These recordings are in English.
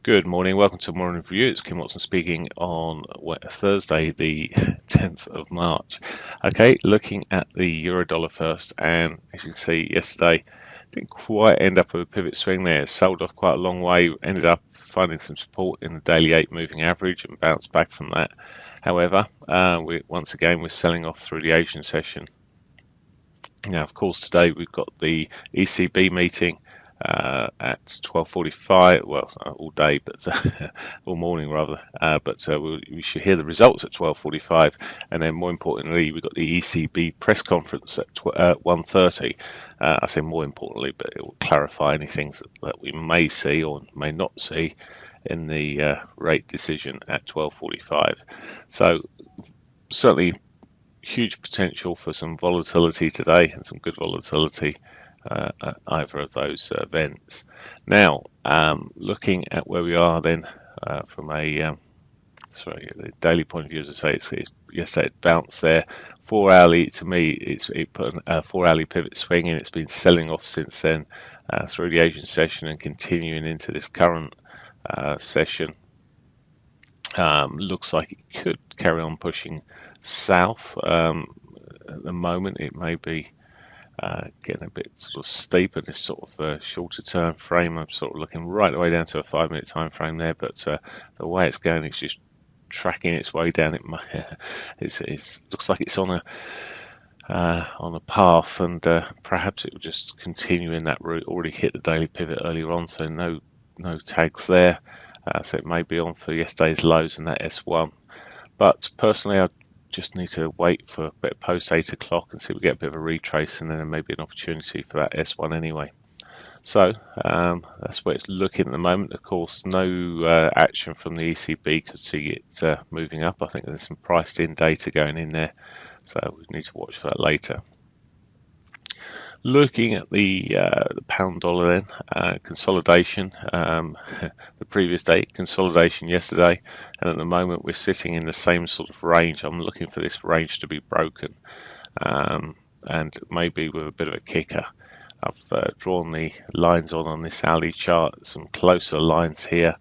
Good morning, welcome to Morning Review. It's Kim Watson speaking on Thursday, the 10th of March. Okay, looking at the euro dollar first, and as you can see, yesterday didn't quite end up with a pivot swing there. It sold off quite a long way, ended up finding some support in the daily 8 moving average and bounced back from that. However, once again, we're selling off through the Asian session. Now, of course, today we've got the ECB meeting at 12:45. Well, all day, but all morning rather. We should hear the results at 12:45, and then more importantly, we've got the ECB press conference at 1:30. I say more importantly, but it will clarify any things that we may see or may not see in the rate decision at 12:45. So certainly huge potential for some volatility today and some good volatility at either of those events. Now, looking at where we are then from a the daily point of view, as I say, it's yesterday it bounced there. 4-hourly to me, it put a 4-hourly pivot swing, and it's been selling off since then through the Asian session and continuing into this current session. Looks like it could carry on pushing south. At the moment, it may be getting a bit sort of steeper, this sort of shorter term frame. I'm sort of looking right the way down to a 5-minute time frame there, but the way it's going, it's just tracking its way down. It looks like it's on a path, and perhaps it will just continue in that route. Already hit the daily pivot earlier on, so no tags there. So it may be on for yesterday's lows and that S1. But personally, I just need to wait for a bit post 8 o'clock and see if we get a bit of a retrace, and then there may be an opportunity for that S1 anyway. So that's where it's looking at the moment. Of course, no action from the ECB could see it moving up. I think there's some priced in data going in there, so we need to watch for that later. Looking at the pound dollar then, consolidation, the previous day, consolidation yesterday, and at the moment we're sitting in the same sort of range. I'm looking for this range to be broken, and maybe with a bit of a kicker. I've drawn the lines on this hourly chart, some closer lines here,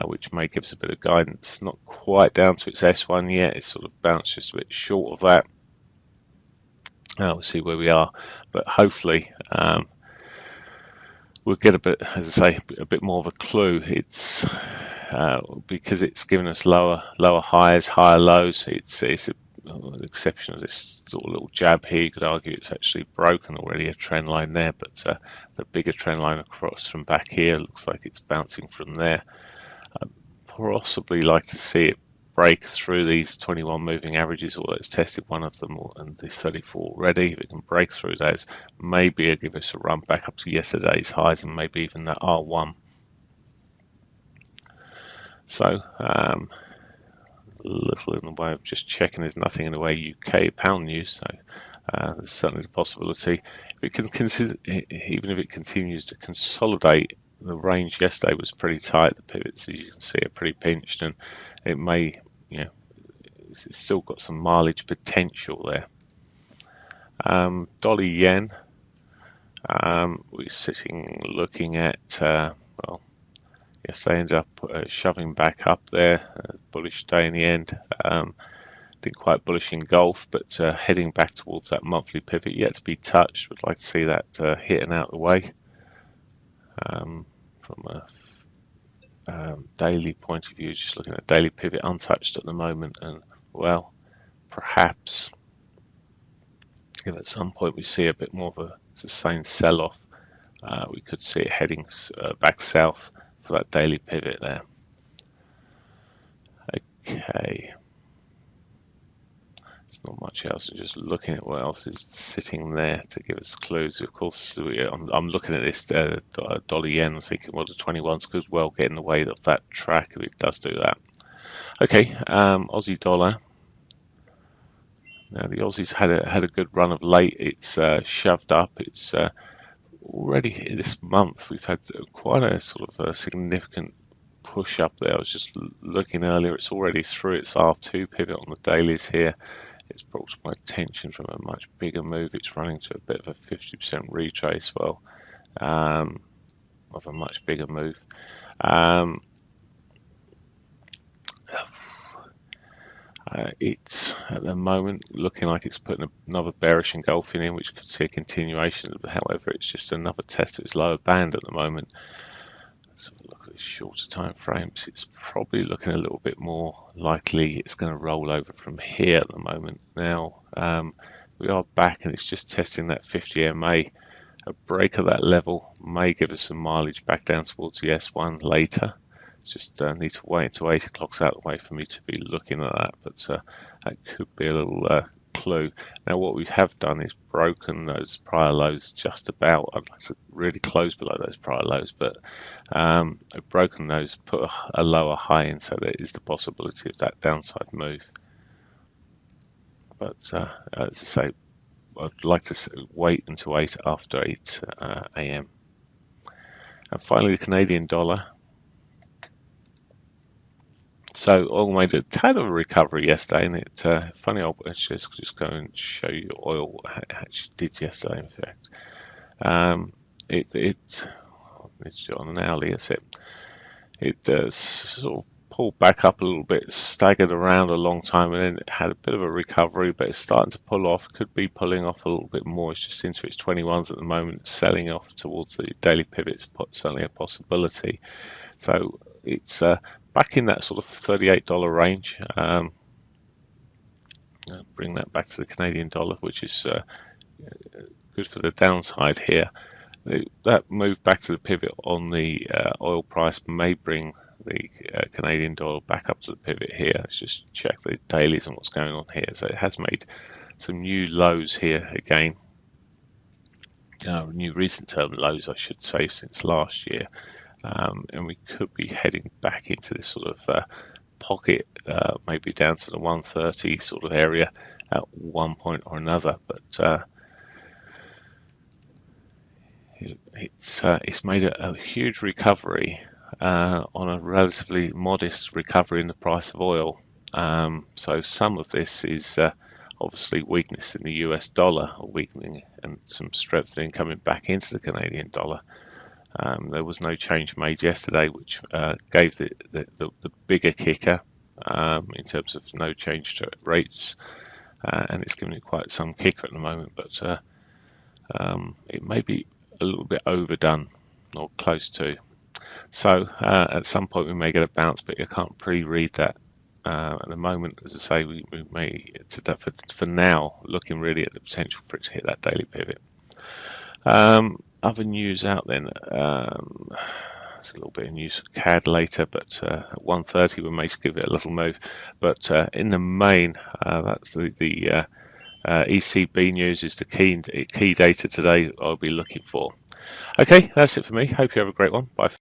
which may give us a bit of guidance. Not quite down to its S1 yet, it's sort of bounced just a bit short of that. We'll see where we are, but hopefully we'll get a bit, as I say, a bit more of a clue. It's because it's given us lower highs, higher lows. It's with the exception of this sort of little jab here. You could argue it's actually broken already, a trend line there, but the bigger trend line across from back here looks like it's bouncing from there. I'd possibly like to see it break through these 21 moving averages, although it's tested one of them and the 34 already. If it can break through those, maybe it'll give us a run back up to yesterday's highs and maybe even that R1. So little in the way of just checking there's nothing in the way UK pound news, so there's certainly the possibility. If it can even if it continues to consolidate, the range yesterday was pretty tight. The pivots, as you can see, are pretty pinched, and it may, it's still got some mileage potential there. Dollar yen, we're sitting looking at, well, yesterday ended up shoving back up there. Bullish day in the end. Didn't quite bullish in Gulf, but heading back towards that monthly pivot, yet to be touched. Would like to see that hitting out the way. From a daily point of view, just looking at daily pivot untouched at the moment, and well, perhaps if at some point we see a bit more of a sustained sell-off, we could see it heading back south for that daily pivot there. Okay. Not much else, just looking at what else is sitting there to give us clues. Of course, I'm looking at this dollar yen, I'm thinking, well, the 21s could well get in the way of that track if it does do that. Okay, Aussie dollar. Now the Aussies had a good run of late. It's shoved up. It's already this month we've had quite a sort of a significant push up there. I was just looking earlier. It's already through its R2 pivot on the dailies here. It's brought to my attention from a much bigger move. It's running to a bit of a 50% retrace, well, of a much bigger move. It's at the moment looking like it's putting another bearish engulfing in, which could see a continuation. However, it's just another test of its lower band at the moment. So look at these shorter time frames. It's probably looking a little bit more likely it's going to roll over from here at the moment. Now we are back, and it's just testing that 50 MA. A break of that level may give us some mileage back down towards the S1 later. Just need to wait until 8 o'clock's out of the way for me to be looking at that, but that could be a little clue. Now what we have done is broken those prior lows just about. I'd like to really close below those prior lows, but I've broken those, put a lower high in, so there is the possibility of that downside move. But as I say, I'd like to wait until 8 after 8 a.m. And finally, the Canadian dollar. So oil made a tad of a recovery yesterday, and it funny. I'll just go and show you oil actually did yesterday. In fact, it's on an hourly. That's it. It sort of pulled back up a little bit, staggered around a long time, and then it had a bit of a recovery. But it's starting to pull off. Could be pulling off a little bit more. It's just into its 21s at the moment, selling off towards the daily pivots. Certainly a possibility. So it's back in that sort of $38 range. Bring that back to the Canadian dollar, which is good for the downside here. That move back to the pivot on the oil price may bring the Canadian dollar back up to the pivot here. Let's just check the dailies and what's going on here. So it has made some new lows here again. New recent term lows, I should say, since last year. And we could be heading back into this sort of pocket, maybe down to the 130 sort of area at one point or another. But it's made a huge recovery on a relatively modest recovery in the price of oil. So some of this is obviously weakness in the US dollar, or weakening, and some strengthening coming back into the Canadian dollar. There was no change made yesterday, which gave the bigger kicker in terms of no change to rates, and it's giving it quite some kicker at the moment. But it may be a little bit overdone, or close to. So at some point we may get a bounce, but you can't pre-read that. At the moment, as I say, we may, for now, looking really at the potential for it to hit that daily pivot. Other news out then. There's a little bit of news for CAD later, but at 1:30 we may give it a little move. But in the main, that's the ECB news is the key data today I'll be looking for. Okay, that's it for me. Hope you have a great one. Bye.